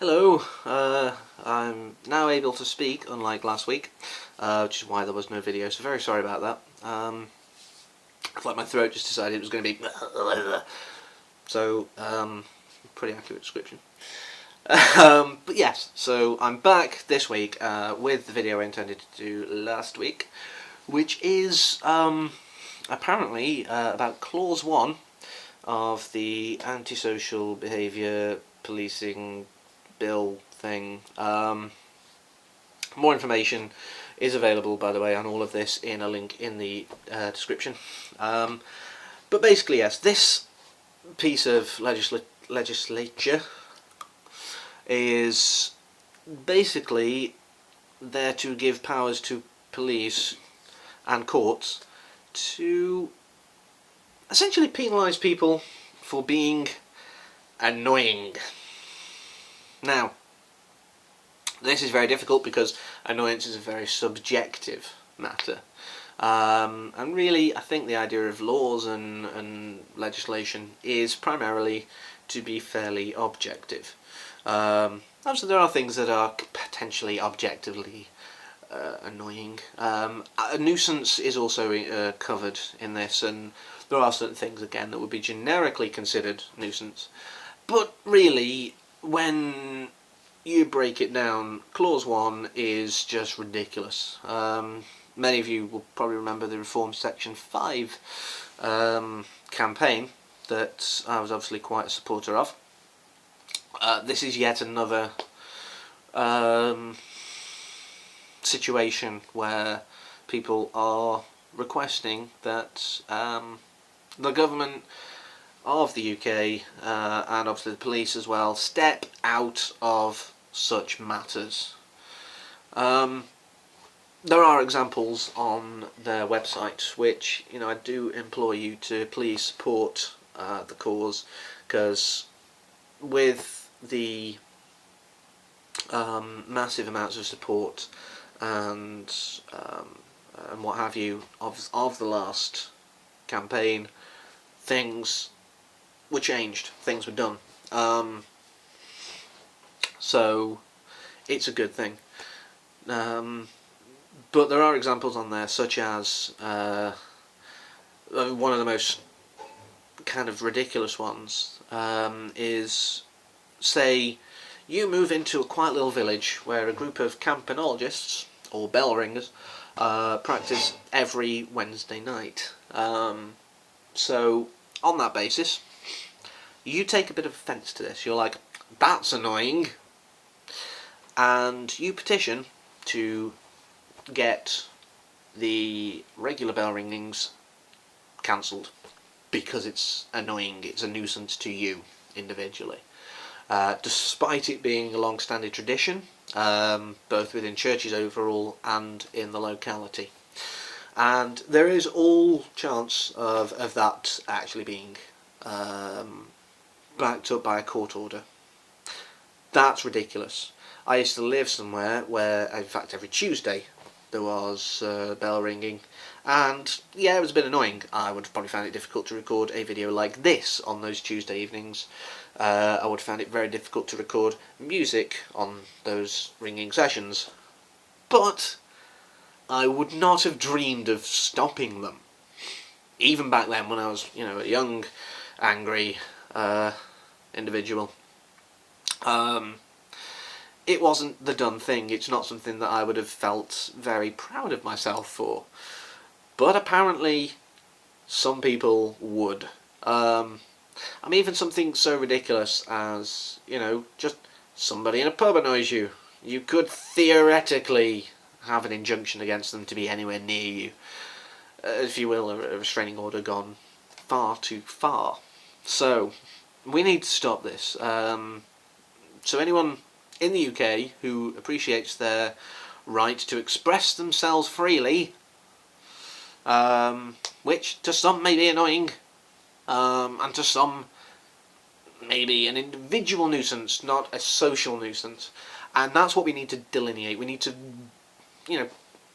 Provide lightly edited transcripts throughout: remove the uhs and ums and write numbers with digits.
Hello, I'm now able to speak, unlike last week, which is why there was no video, so very sorry about that. It's like my throat just decided it was going to be... So, pretty accurate description. But yes, so I'm back this week with the video I intended to do last week, which is apparently about Clause 1 of the Antisocial Behaviour Policing Bill thing. More information is available, by the way, on all of this in a link in the description. But basically, yes, this piece of legislature is basically there to give powers to police and courts to essentially penalise people for being annoying. Now, this is very difficult because annoyance is a very subjective matter. And really, I think the idea of laws and legislation is primarily to be fairly objective. Obviously, there are things that are potentially objectively annoying. A nuisance is also covered in this, and there are certain things, again, that would be generically considered nuisance. But really, when you break it down, Clause 1 is just ridiculous. Many of you will probably remember the Reform Section 5 campaign that I was obviously quite a supporter of. This is yet another situation where people are requesting that the government of the UK and obviously the police as well step out of such matters. There are examples on their website which, I do implore you to please support the cause, because with the massive amounts of support and what have you of the last campaign, things were changed, things were done. So it's a good thing. But there are examples on there, such as one of the most kind of ridiculous ones is, say, you move into a quiet little village where a group of campanologists, or bell ringers, practice every Wednesday night. So, on that basis, you take a bit of offence to this. You're like, that's annoying. And you petition to get the regular bell ringings cancelled because it's annoying, it's a nuisance to you individually. Despite it being a long-standing tradition, both within churches overall and in the locality. And there is all chance of that actually being backed up by a court order. That's ridiculous. I used to live somewhere where, in fact, every Tuesday there was bell ringing, and yeah, it was a bit annoying. I would have probably found it difficult to record a video like this on those Tuesday evenings. I would have found it very difficult to record music on those ringing sessions. But I would not have dreamed of stopping them. Even back then, when I was, a young, angry individual. It wasn't the done thing. It's not something that I would have felt very proud of myself for. But apparently, some people would. Even something so ridiculous as, just somebody in a pub annoys you. You could theoretically have an injunction against them to be anywhere near you. If you will, a restraining order gone far too far. So, we need to stop this. So anyone in the UK who appreciates their right to express themselves freely, which to some may be annoying, and to some may be an individual nuisance, not a social nuisance, and that's what we need to delineate. We need to,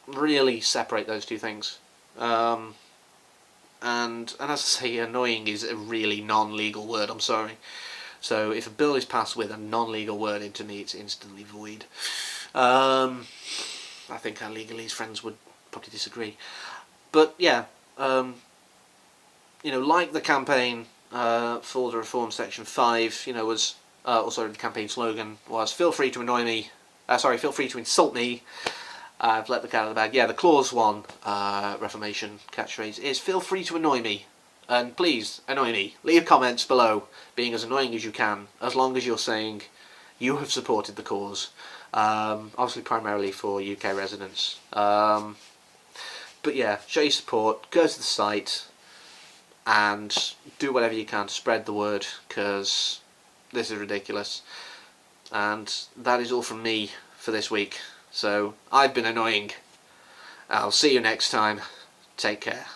really separate those two things. And as I say, annoying is a really non-legal word, I'm sorry. So if a bill is passed with a non-legal word into me, it's instantly void. I think our legalese friends would probably disagree. But yeah, like the campaign for the Reform Section 5, was also the campaign slogan was "Feel free to annoy me." Feel free to insult me. I've let the cat out of the bag. Yeah, the Clause 1 Reformation catchphrase is "Feel free to annoy me." And please, annoy me. Leave comments below, being as annoying as you can, as long as you're saying you have supported the cause. Obviously primarily for UK residents. But yeah, show your support, go to the site, and do whatever you can to spread the word, because this is ridiculous. And that is all from me for this week. So, I've been annoying. I'll see you next time. Take care.